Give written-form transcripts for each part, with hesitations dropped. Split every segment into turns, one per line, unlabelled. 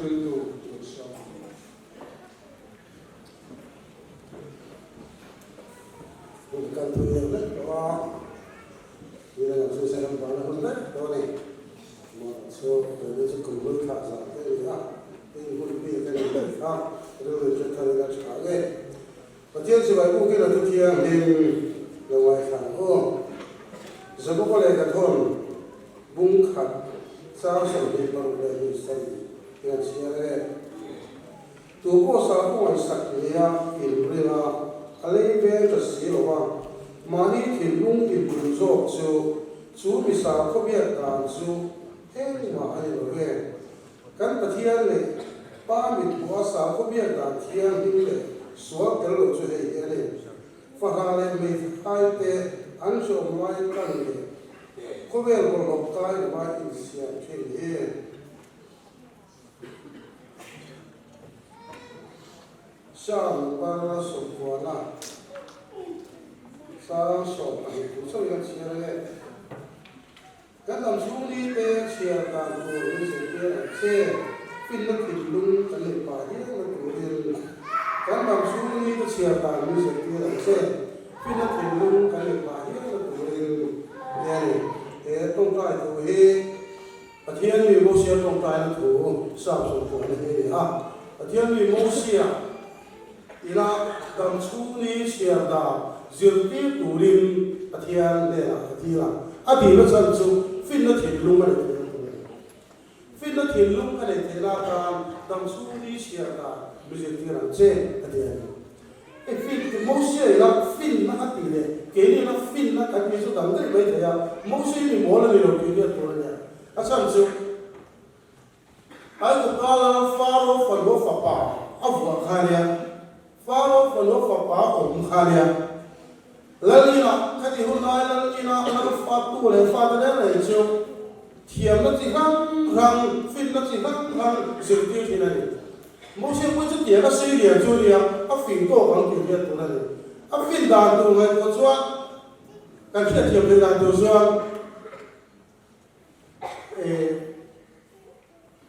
thrill to show. Bukan tu yang nak bawa, dia nak susah nak bawa pun nak bawa ni. So dia tu kumpul khasa, dia kumpul dia kan dia ah, dia tu kalau nak cakap. Betul sebab aku kira tu dia yang lawai kan. Oh, sebab kalau kita thon bungkat, sah sampai baru dia istri yang siapa tu pun sah pun sakitnya, ilmunya. Alai be to si lowa mani thilung ilbun zo chu misa khobia ta chu heng ma ai lo he kan pathian le pa mi bua sa khobia ta thian hing le suak tel lo chu he ele fa ha le me hai te an so mai kan le khobel ko lo kai ma in sia che le sang para sopwana sang so ai ku so yang chia le kan lam su ni te chia ta ko ni se te che fin na tin lung kan le pa hi na ko le kan lam su ni te chia ta ni se te che fin na tin lung kan le pa hi na ko le ne e tong kai to he pathian mi mo sia tong kai na to sa so ko ne he ha pathian mi mo sia ila dam chu ni sia da zirti turin athian le athila adi lo chan chu fin na thil lung ale fin na thil lung ale thela ka dam chu ni sia da zirti ran che athian e fin mo sia ila fin na ati le ke ni na fin na ati so dam dai bai thaya mo sia ni mo la ni lo ke ni to le a chan chu ai ko kala faro fa lo fa pa avwa khalia Faro kalau fapa om khalia, lalina kadi hunai lalina anak fatu le fatu le lejo, tiap nanti hang fin nanti hang sirti finali. Mungkin pun tu tiap kasih dia julia, afin to kan dia tu nali, afin dah tu ngai tu jual, kan kita tiap dah tu jual,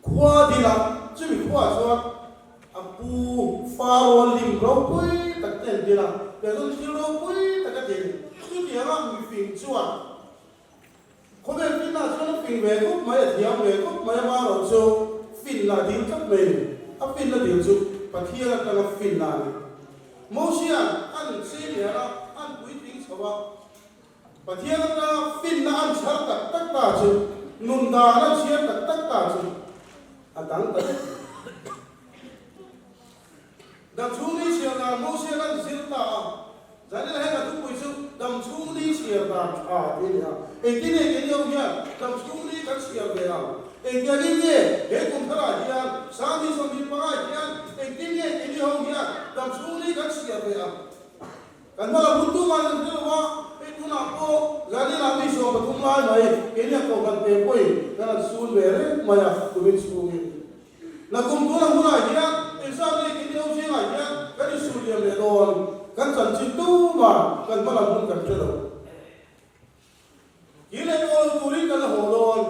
kuah dia, cumi kuah jual. Apu faro lim rokoi tak ten dia, betul sih rokoi tak ten. Tu dia lah mungkin cuan. Kau ni nak cuan mungkin betul, maya dia betul, maya marah so fin lah dia tak main. Apa fin lah dia tu, pakai lah fin lah. Mungkin an sih dia lah an buiting sebab pakai lah fin lah an car tak tahu, nunda lah siapa tak tahu. Adang tak. Dam chuni sia na mo sia na zirta jadi lah ka tu puisu dam chuni sia ta dia ekine o ya dam chuni ka sia be ya ekine he kum thara dia sami sami pa dia ekine o ya dam chuni ka sia be ya kan mala buntu man tu wa ekuna ko jadi la mi so batum lai mai kene ko kan te poi kana sun be re maya kubin sugi na kum tu na mula dia insya ni kita usia aja kan suria melon kan sanci tu mah kan malam pun kan celo. Kile orang turi kan hodon,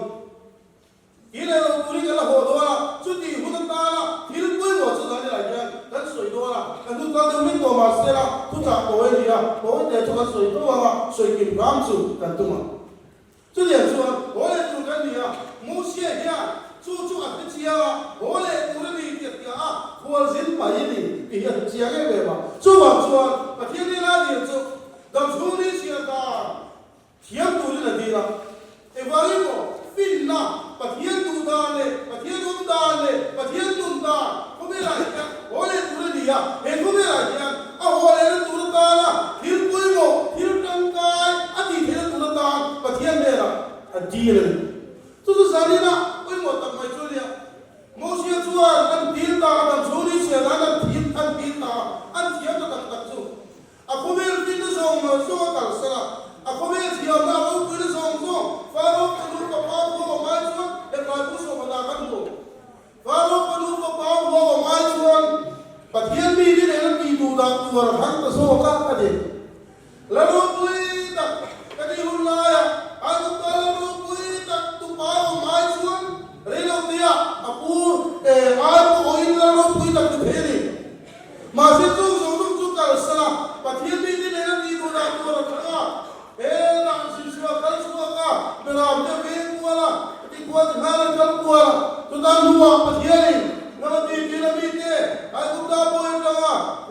kile orang turi kan hodon. Cuti hutan tala, kile pun macam mana aja kan soi doa. Kan tu kan demi tu masera, tu tak boleh dia tu kan soi doa, soi kim kamsu kan tu mah. Cuti yang suan boleh tu kan dia, musia dia. Cucu aku cia, boleh turun di dia kual zin payah ni, dia cia ke berapa? Cuba cuan, pakai ni lah dia tu, dah turun di cia dah, tiap turun di dia. Evali ko, finna, pakai tu dah le, pakai tu dah, kau berapa? Boleh turun dia, kau berapa? Boleh turun dah lah, hidup kau, hidup tangkai, ati hidup turun dah, pakai merah, adiran. Tu sehari nak. Mau tak mai julia, mau sia jual an tinta an juri sia an tinta an sia tu tak tu. Aku bel tinta song tak salah. Aku bel sia na aku tinta song. Faro kanu papa ko mai jual, ekatu so manakan tu. Faro kanu papa ko mai jual. Patian mi ni ena pi tu dah tuar hang tu so ka ade. Lalu pui tak kadi hulaya. Aku kalau pui tak tu pau mai jual. Rela dia, aku ai có oi la ro pui tak the ni ma se tu so ka sala pathian ni ni na ni ko da ko ra ka na si swa kal swa ka mera amde ve ko la ti ko na na kal ko la to da nuwa pathian ni na ti ki na mi te ai ku da bo en da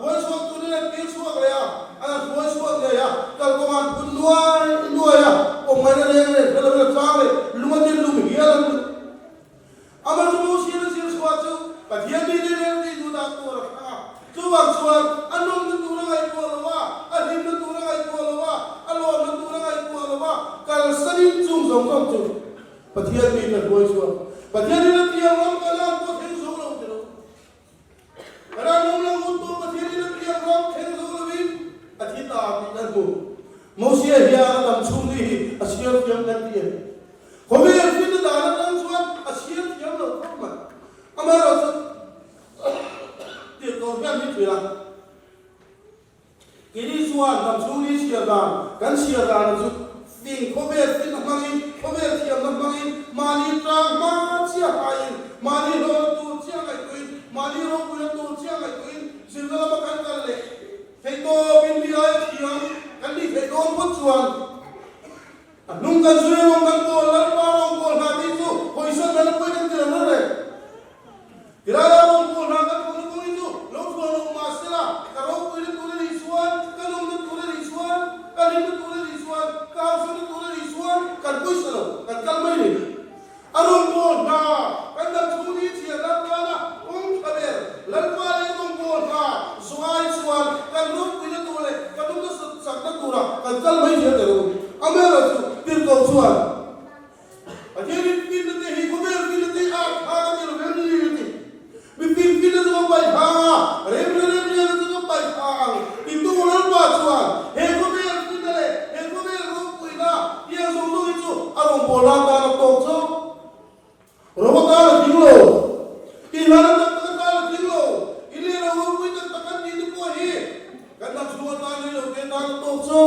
wo so tu ni na ki swa ga ya ana wo swa ga ya kal ko man pun nuwa ya o ma na le la cha le lu ma ti lu mi ya la amar mo si na si swa chu pathian ni ni ku da ko ra ka Suwan anong natulang ay ko alawa, alim natulang ay ko alawa, alon natulang ay ko alawa, kalsanin chung zong chung. Pathian ni na boy suwan. Pathian ni na tiyang ram kalam ko theng zong lang tiro. Kara nong lang unto pathian ni na tiyang ram theng zong lang athita apitan mo. Mosia hiya lam chung ni asiyam tiyam nan tiyan. Kome arfit dana lang suwan asiyam tiyam lang thama. Amara Tôi biết như thế là cái đi xuân làm xuống đi xìa đàn gắn xìa đàn là giúp tình có biết tin là mang in có biết thiệp là mang in mà đi trang mà xìa hai in mà đi rồi tu xìa lại quên mà đi rồi quên tu xìa lại quên xin ra mà cắn cắn lệ thầy tô bên đi ấy thiệp cắn đi thầy tô mất xuân nung cắn xuôi nung cắn cô lăn bao nung cô làm đi tu hồi xuân là quên cái tiền nữa này cái đó nung cô làm cái cô Long suan masela, kalau kulit kulit isuan, kalau kulit isuan, kalau kulit isuan, kalau kulit isuan, kan kuisalo, kan kalmai ni. Arung bol na, kan dah curi siapa mana, kaber, lalu arung bol na, suai suan, kan kulit kulit, kan sakta tura, kan kalmai siapa tu. Amera tu, tirkau suan. Ajar ini nanti hikumer ini nanti agak ni ni. Bipin tu apa ha? Rem tu apa ha? Itu orang buat heko ber pinale, heko ber ruk puina, dia sungguh itu arung bola tanah tokso, robot tanah kilo, ilaran tanah kilo, ini arung puina takkan di pohi, karena semua tanah itu tanah tokso,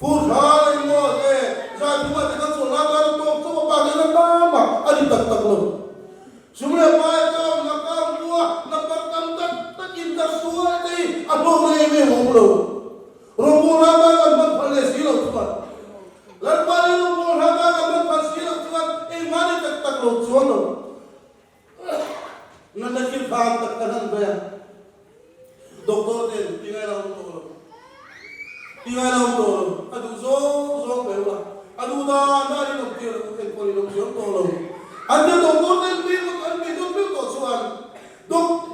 furhal ini saat cuma dengan solat tanah tokso apa dengan nama, adi tak lo. Semua macam nakam buah, nakam tak indah suai ni, apa mereka mulu. Rumput apa kan berpalai silau tuan. Lepas itu rumput apa kan berpalai silau tuan, mana tak lo tuan. Nanda kirfan tak kanan bayar. Doktor dia tinggal orang aduh zong bayar. Aduh dah nari nak dia poli nak dia tolong. Anda doktor dia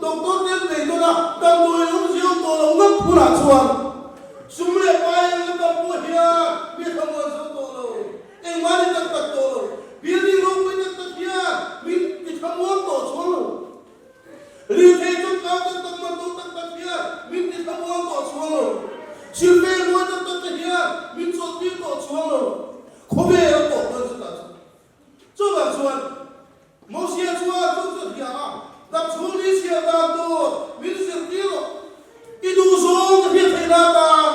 doktor dia itu lah dan dua orang siapa tolong nak pulang suan. Semua apa yang kita buat dia, dia semua tolong. Mana tak tolong. Dia di rumah tak dia, dia semua tolong. Dia itu kau tak mantu tak dia, dia semua tolong. Siapa yang tak dia, dia semua tolong. Kau berapa tolong sudah? Coba suan. Mosia suan tu dia. Tak sulit siapa tu, milik dia. Itu zong dia tindakan,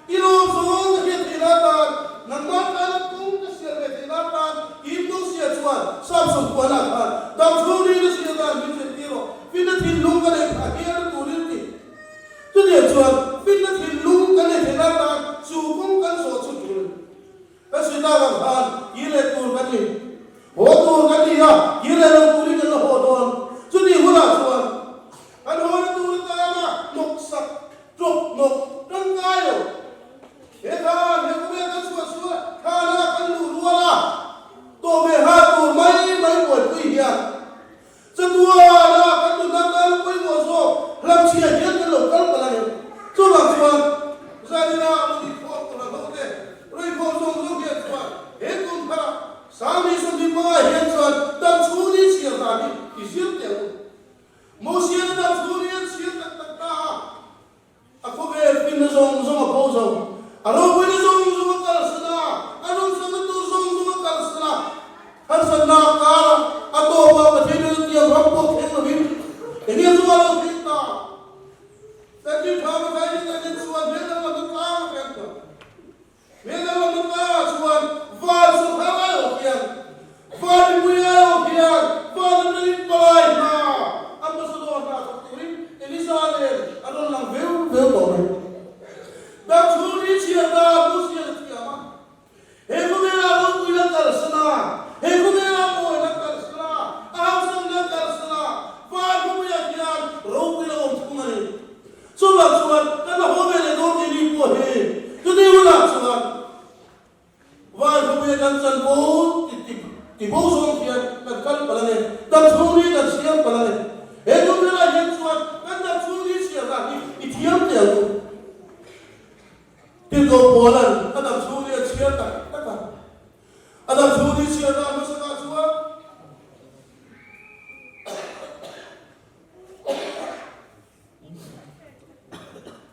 itu zong dia tindakan. Nampak kalau tu siapa tindakan, itu siapa tuan, sabsu puanakan. Tak sulit siapa milik dia. Bila tilung kan akhir tulis ni. Tu dia tuan, bila tilung kan tindakan, sukung kan sosu tulis. Kesudah kan, ini tu kan ni. Hotor kan dia, ini orang tulis kan hotor. Jadi hula tuan, ada orang tu bertanya noksak, drop nok, dan kayu. Hekan, hekan suara, kan akan luar lah. Tobe hatu main buat kuihian. Setua lah kan tu nakal kui moso, lam sia dia kan lokal pelanggan. Coba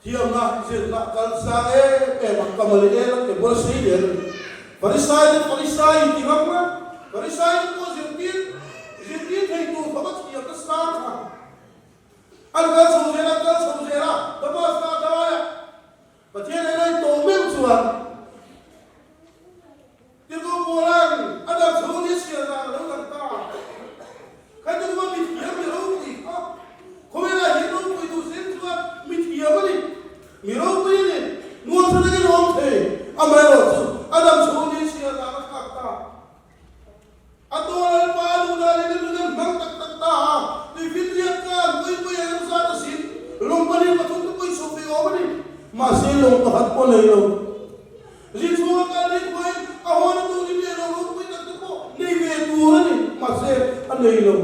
thiam na zirna kal sa e mak kamali e ke bol sei le parisai tingama parisai ko zirtin thei tu khabat thiam ka sa tha alga sojera tamas na dawaya pathian ai to mem chuan tigo bolan ada chuni sia na lo kan ta kan tu ma mi thiam mi ro ki ha komela hi ro ki tu sen chuan mi thiam ni mi ro ki ni nuo sa ke rom the amai ro chu adam chuni sia na ka ta atol pa lu na le lu mang tak tak ta ti fitria ka koi an sa ta sin lom pa ni pathum ko koi so pe o ni ma se lom ko hat ko nei lo li chuan ka ni koi ahon tu ni le ro koi tak ko nei ve tu ni ma se an nei lo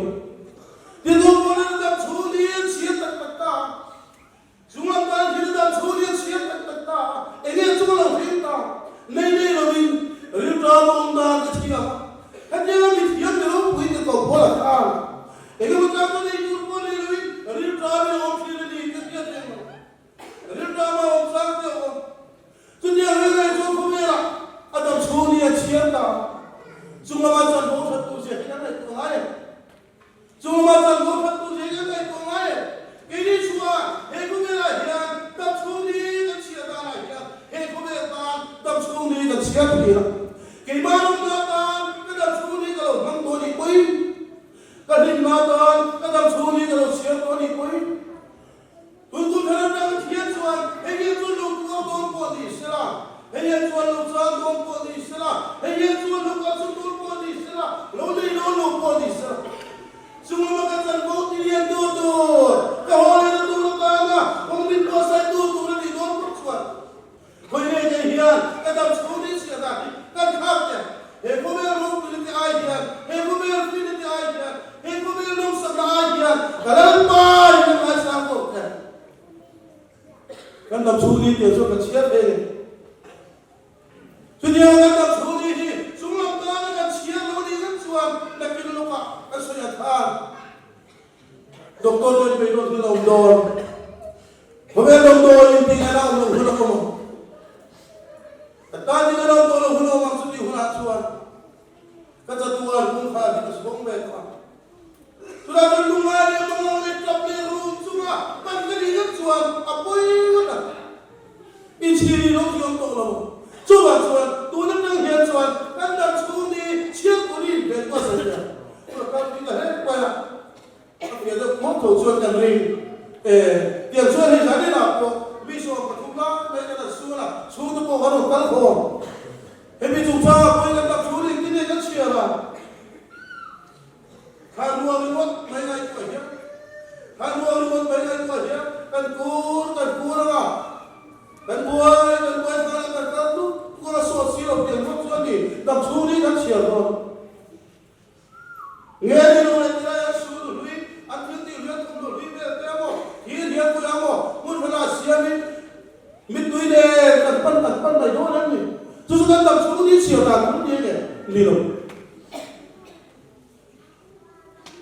ti do ko na da chuni sia tak tak ta chuan ka ni da chuni sia tak tak ta e ne chu lo hin ta nei lo ni ri ta lom da ka chi ga hanya mi thiam ne ro pui ke ko bola ka ege mata ko nei dur ko nei ri ri ta me o thi ni ke ke te ri ta ma o sa te o tu dia he ga so ko mera adam chuni a chian ta sunga ma san bo tha tu se he na ko ngai sunga ma san bo tha tu se he na ko ngai ke ni chua he ko mera hian ta chuni ka chia ta na hian he ko mera ta ta chuni ka chia ti na ke ma no na ta mang to ni koi ka din ma tan ka dam chuni ka lo sia to ni koi tu thana na thia chuan he ye chu lu ko don ko di sira he ye chu lu cha don ko di sira he ye chu lu ka chu don ko di sira lo ni lo ko di sira sumo ma ka tan ko ti ye do ka ho le do ka na ong min ko sai do ni don ko chuan koi ne je hian ka dam chuni sia da ka khap te he ko me ro tu ni ai hian he ko me fi ni ai hian he ko me no sa ai hian karan pa ni ma sa ko ka kan dam chuni te so ka chia pe chu ni ga dam chuni hi sung lam ta na ka chia lo ni kan chuan na kin lo ka so ya tha doktor ni pe ro tu lo don ko me lo do ni ti na lo lo ko ta ni na lo do lo lo ma su ni huna chuan ka ta tuar kung kha di ka bong be ka tura kan lunga le ma le tap le ru chunga kan ka ni nak chuan apoi na in chi ro yom to lo chuan tu na nang hian chuan kan da chu ni chiang ko ni be ko sa ya ka ni ka he pa ya ya da mo to chuan kan ring tiang chuan ni sa ni na ko mi so ka thu la be na su na chu to ko ha ro kal ko he mi chu cha ko ni ka chu ni ki ne ka chia la kan ruwa ni wat mai ngai ko ya kan ruwa ni wat mai ngai ko ya kan kur la kan buai sa la ka tu ko la so si lo tiang mo chuan ni dam chu ni ka chia ro nge ni lo na tira ya su lui an thi ti lu thum lo lui be te mo hi dia ko ya mo mun phana sia ni mit tui de kan pan mai do na ni tu su kan dam chu ni chia ta ku ni ne ni lo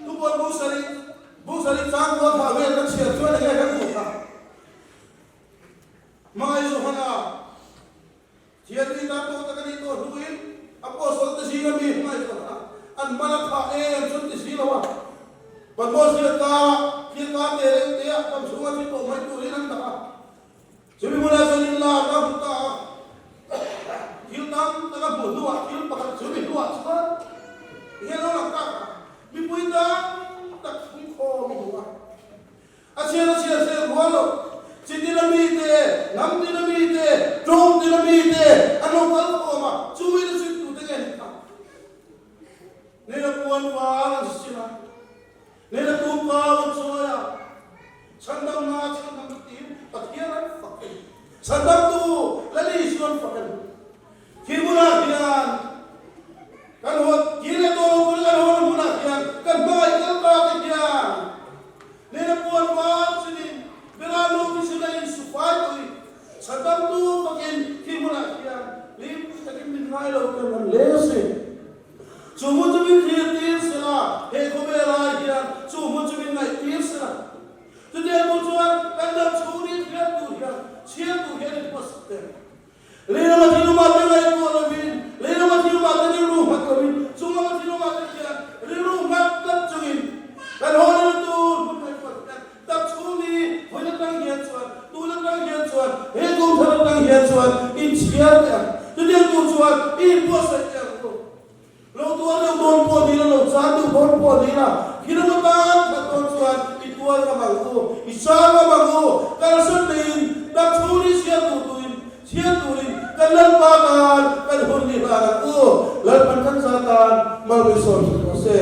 tu bon bu sari chang ko tha ve kan chia chuan ne kan ku tha mai so hana thian ni ta to ta kan ni to luin apostol ta si mi mai so an mana tha em chut ti si lo wa ban mo si ta ki ka te kam sunga ti to mai tu ri nan ta Jadi mula sanillah ka buta hiltam ta ka bu dua hil pa ka subi dua sa ye lo la ka mi puita ta ko mi dua asia se bolo dinamite nam dinamite drum dinamite ano kal ko ma chumi na sit tu te ka ne na puan wa ang sila ne na tu pa wa soya chandam ti pathian fakin chandam tu lali sion fakin kimuna hian kan ho kire to lo kan ho muna hian kan bai kan ba te hian ne na puan wa sini berano ti sila in sufai to chandam tu fakin kimuna hian lim takin min ngai lo kan lese Sumu tu bin kriatir sila he ko be la hian sumu tu ส่วนอินเชียร์เนี่ยจะเรียกตัวส่วนอินพัวสัจจะเราตัวเราโดนพวกนี้เราสร้างตัวพวกนี้นะคิดว่าการขัดตัวส่วนอีตัวก็มากูอีสานก็มากูการสุดดินดับชูริเชียตัวตุนเชียตัวดินกันเล่นบาการกันหุ่นนี่บากูเล่นมันทั้งซาตานมาวิสุทธิ์ก็เสีย